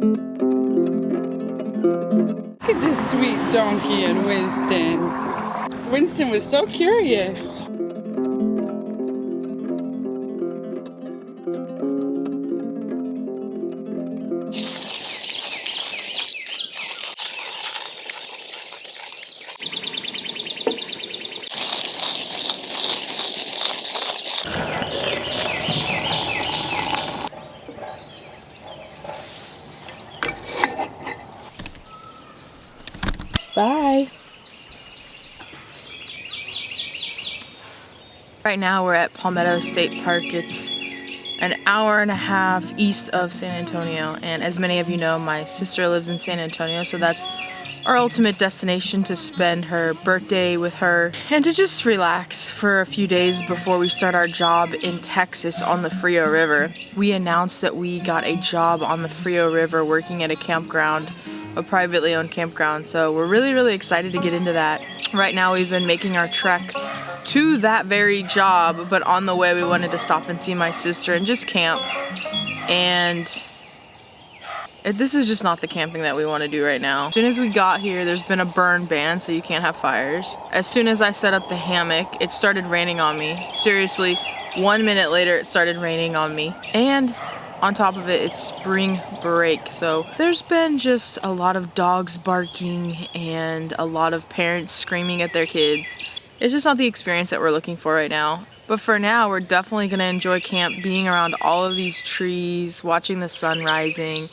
Look at this sweet donkey and Winston. Winston was so curious. Bye. Right now we're at Palmetto State Park. It's an hour and a half east of San Antonio, and as many of you know, my sister lives in San Antonio, so that's our ultimate destination to spend her birthday with her and to just relax for a few days before we start our job in Texas on the Frio River. We announced that we got a job on the Frio River working at a campground, a privately owned campground, so we're really excited to get into that. Right now we've been making our trek to that very job, but on the way we wanted to stop and see my sister and just camp. And this is just not the camping that we want to do right now. As soon as we got here, there's been a burn ban, so you can't have fires. As soon as I set up the hammock, it started raining on me. Seriously, 1 minute later it started raining on me. And on top of it, it's spring break, so there's been just a lot of dogs barking and a lot of parents screaming at their kids. It's just not the experience that we're looking for right now. But for now, we're definitely gonna enjoy camp, being around all of these trees, watching the sun rising.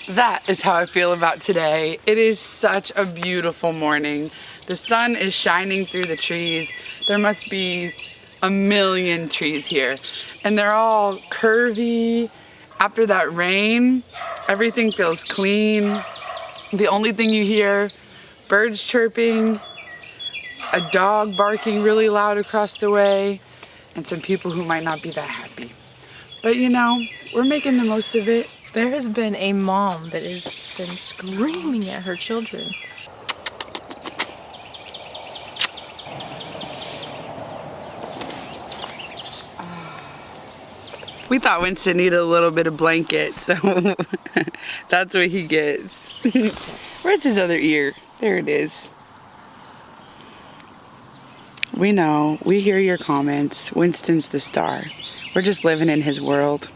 That is how I feel about today. It is such a beautiful morning. The sun is shining through the trees. There must be a million trees here, and they're all curvy. After that rain, everything feels clean. The only thing you hear, birds chirping, a dog barking really loud across the way, and some people who might not be that happy. But you know, we're making the most of it. There has been a mom that has been screaming at her children. We thought Winston needed a little bit of blanket, so that's what he gets. Where's his other ear? There it is. We know, we hear your comments. Winston's the star. We're just living in his world.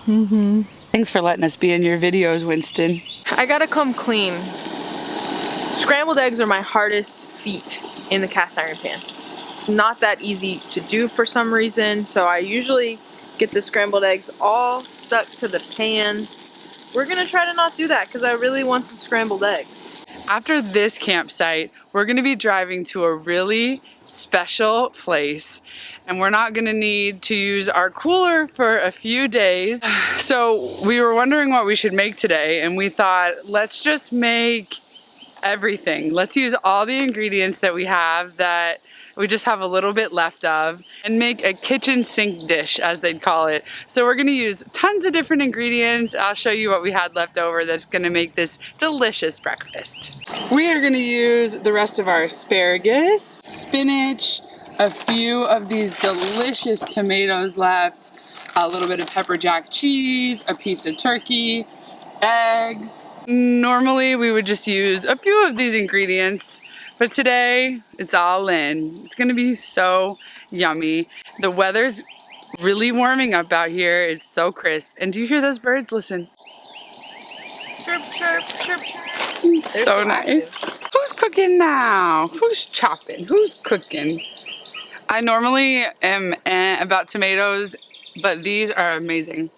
Thanks for letting us be in your videos, Winston. I gotta come clean. Scrambled eggs are my hardest feat in the cast iron pan. It's not that easy to do for some reason, so I usually get the scrambled eggs all stuck to the pan. We're gonna try to not do that because I really want some scrambled eggs. After this campsite, we're gonna be driving to a really special place, and we're not gonna need to use our cooler for a few days. So we were wondering what we should make today, and we thought, let's just make everything. Let's use all the ingredients that we have that we just have a little bit left of, and make a kitchen sink dish, as they'd call it. So we're gonna use tons of different ingredients. I'll show you what we had left over that's gonna make this delicious breakfast. We are gonna use the rest of our asparagus, spinach, a few of these delicious tomatoes left, a little bit of pepper jack cheese, a piece of turkey, eggs. Normally we would just use a few of these ingredients, but today it's all in. It's gonna be so yummy. The weather's really warming up out here. It's so crisp. And do you hear those birds? Listen. Chirp, chirp, chirp, chirp. It's so nice. Who's cooking now? Who's chopping? Who's cooking? I normally am about tomatoes, but these are amazing.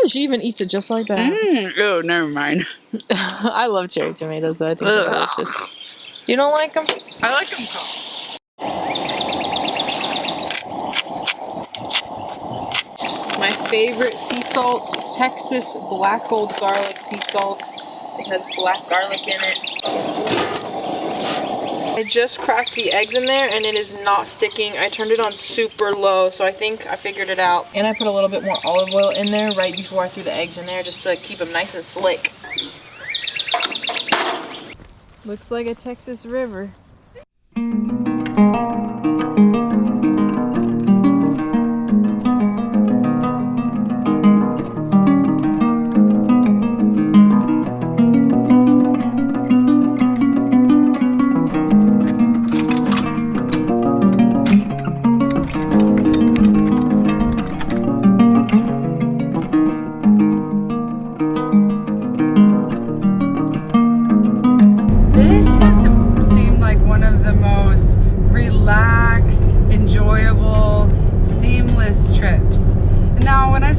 She even eats it just like that. Oh, never mind. I love cherry tomatoes though. I think they're delicious. You don't like them? I like them cooked. My favorite sea salt, Texas black gold garlic sea salt. It has black garlic in it. I just cracked the eggs in there and it is not sticking. I turned it on super low, so I think I figured it out. And I put a little bit more olive oil in there right before I threw the eggs in there, just to keep them nice and slick. Looks like a Texas river.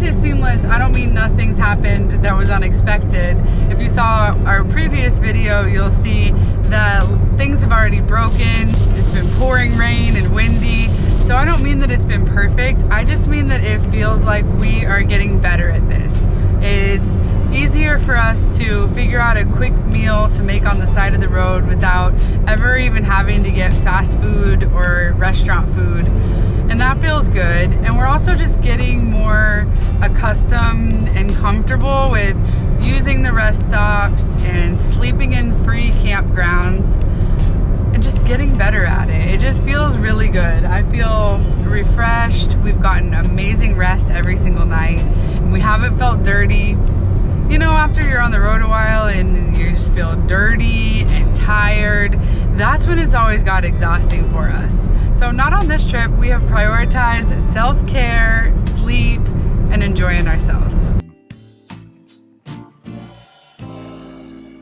say seamless, I don't mean nothing's happened that was unexpected. If you saw our previous video, you'll see that things have already broken. It's been pouring rain and windy. So I don't mean that it's been perfect. I just mean that it feels like we are getting better at this. It's easier for us to figure out a quick meal to make on the side of the road without ever even having to get fast food or restaurant food. And that feels good. And we're also just getting more accustomed and comfortable with using the rest stops and sleeping in free campgrounds and just getting better at it. It just feels really good. I feel refreshed. We've gotten amazing rest every single night. We haven't felt dirty. You know, after you're on the road a while and you just feel dirty and tired, that's when it's always got exhausting for us. So not on this trip. We have prioritized self-care, sleep, and enjoying ourselves.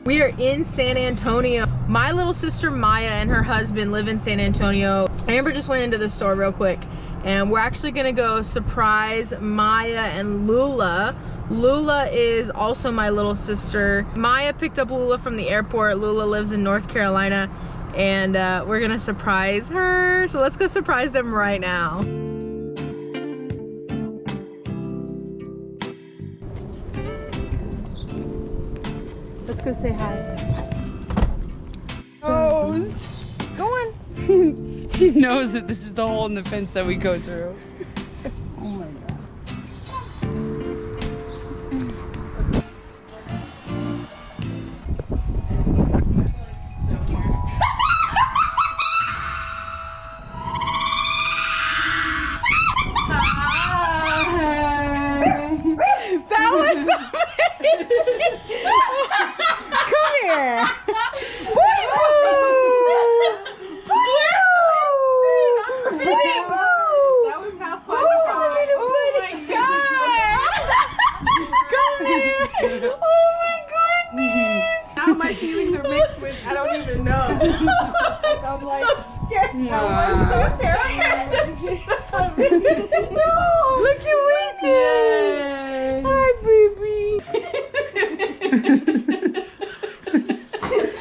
We are in San Antonio. My little sister Maya and her husband live in San Antonio. Amber just went into the store real quick, and we're actually gonna go surprise Maya and Lula. Lula is also my little sister. Maya picked up Lula from the airport. Lula lives in North Carolina, and we're gonna surprise her. So let's go surprise them right now. Let's go say hi. Oh, Go on. he knows that this is the hole in the fence that we go through. Oh my God. That was amazing. Come here. That was not fun. Oh my God. Come here. Oh my goodness. Now my feelings are mixed with I don't even know. I'm like so scared. Wow. I'm so scared. No. Look at Winston. Hi, baby.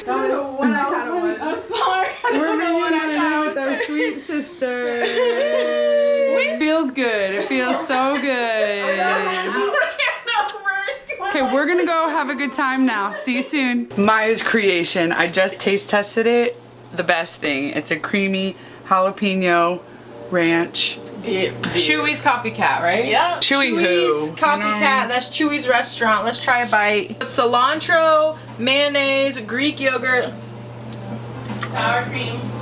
That was What I thought it was. I'm sorry. We're reuniting with our sweet sister. It feels good. It feels so good. Okay, we're gonna go have a good time now. See you soon. Maya's creation. I just taste tested it. The best thing. It's a creamy jalapeno ranch. Chewy's copycat, right? Yeah. Chewy Chewy's who? copycat. That's Chewy's restaurant. Let's try a bite. Cilantro, mayonnaise, Greek yogurt,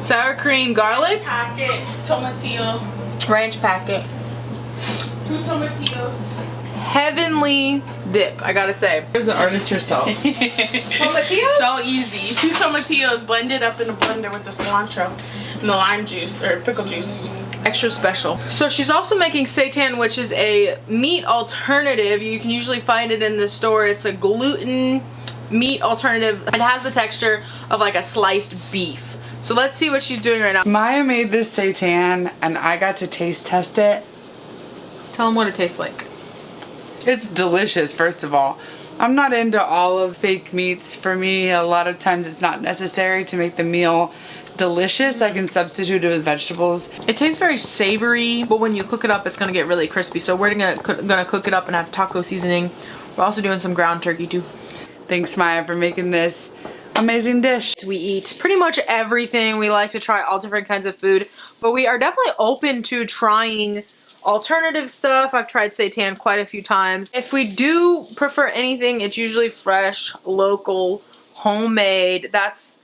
Sour cream, garlic, packet, tomatillo, ranch packet, 2 tomatillos. heavenly dip. I gotta say. There's the artist herself. Tomatillo? So easy. 2 tomatillos blended up in a blender with the cilantro and the lime juice or pickle juice. Extra special. So she's also making seitan, which is a meat alternative. You can usually find it in the store. It's a gluten meat alternative. It has the texture of like a sliced beef. So let's see what she's doing right now. Maya made this seitan and I got to taste test it. Tell them what it tastes like. It's delicious, first of all. I'm not into all of fake meats. For me, a lot of times it's not necessary to make the meal delicious. I can substitute it with vegetables. It tastes very savory, but when you cook it up, it's gonna get really crispy. So we're gonna cook it up and have taco seasoning. We're also doing some ground turkey too. Thanks, Maya, for making this amazing dish. We eat pretty much everything. We like to try all different kinds of food, but we are definitely open to trying alternative stuff. I've tried seitan quite a few times. If we do prefer anything, it's usually fresh, local, homemade. That's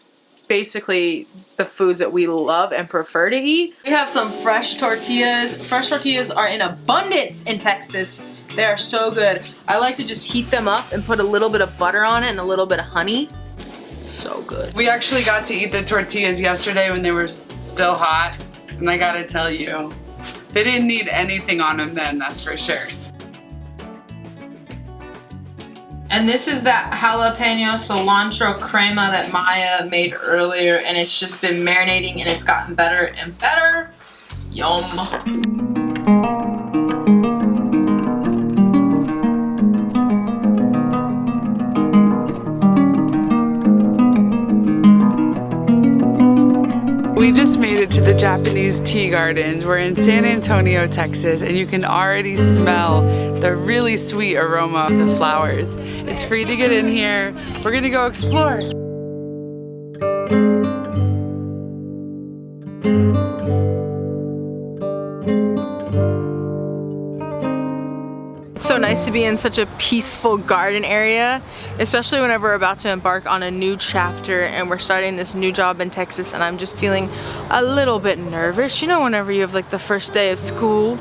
basically the foods that we love and prefer to eat. We have some fresh tortillas. Fresh tortillas are in abundance in Texas. They are so good. I like to just heat them up and put a little bit of butter on it and a little bit of honey. So good. We actually got to eat the tortillas yesterday when they were still hot, and I gotta tell you, they didn't need anything on them then, that's for sure. And this is that jalapeno cilantro crema that Maya made earlier, and it's just been marinating and it's gotten better and better. Yum. just made it to the Japanese tea gardens. We're in San Antonio, Texas, and you can already smell the really sweet aroma of the flowers. It's free to get in here. We're gonna go explore. It's so nice to be in such a peaceful garden area, especially whenever we're about to embark on a new chapter and we're starting this new job in Texas, and I'm just feeling a little bit nervous. You know, whenever you have like the first day of school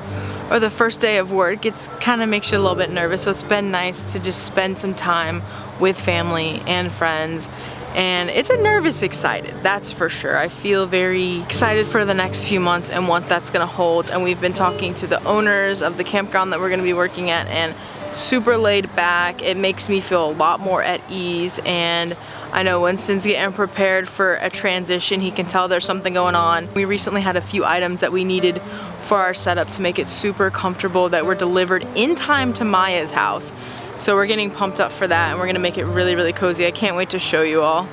or the first day of work, it's kind of makes you a little bit nervous. So it's been nice to just spend some time with family and friends. And it's a nervous excited, that's for sure. I feel very excited for the next few months and what that's gonna hold. And we've been talking to the owners of the campground that we're gonna be working at, and super laid back. It makes me feel a lot more at ease, and I know Winston's getting prepared for a transition. He can tell there's something going on. We recently had a few items that we needed for our setup to make it super comfortable that were delivered in time to Maya's house. So we're getting pumped up for that, and we're gonna make it really, really cozy. I can't wait to show you all.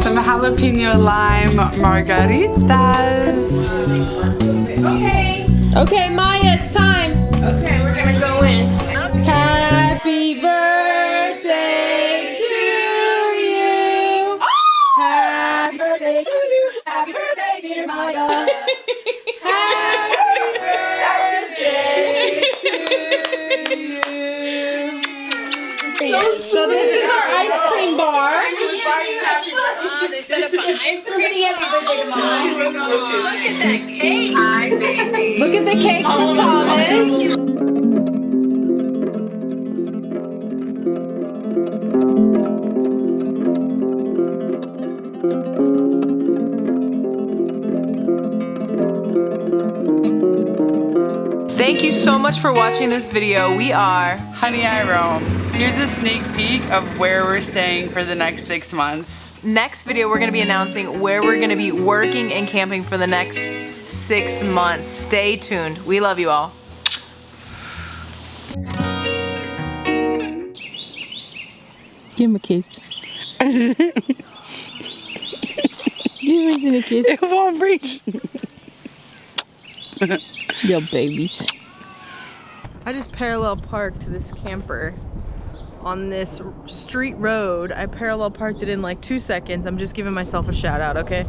Some jalapeno lime margaritas. Okay, Maya, it's time. Okay, we're gonna go in. Happy birthday to you. Happy birthday to you. Happy birthday, dear Maya. Happy birthday to you. So this is our ice cream bar. They set up an ice cream. Happy birthday to Mom. Look at that cake. Hi, baby. Look at the cake from Thomas. Thank you so much for watching this video. We are Honey, I Roam. Here's a sneak peek of where we're staying for the next 6 months. Next video, we're gonna be announcing where we're gonna be working and camping for the next 6 months. Stay tuned. We love you all. Give him a kiss. Give Winston a kiss. It won't reach. Yo, babies. I just parallel parked this camper on this street road. I parallel parked it in like 2 seconds. I'm just giving myself a shout out, okay?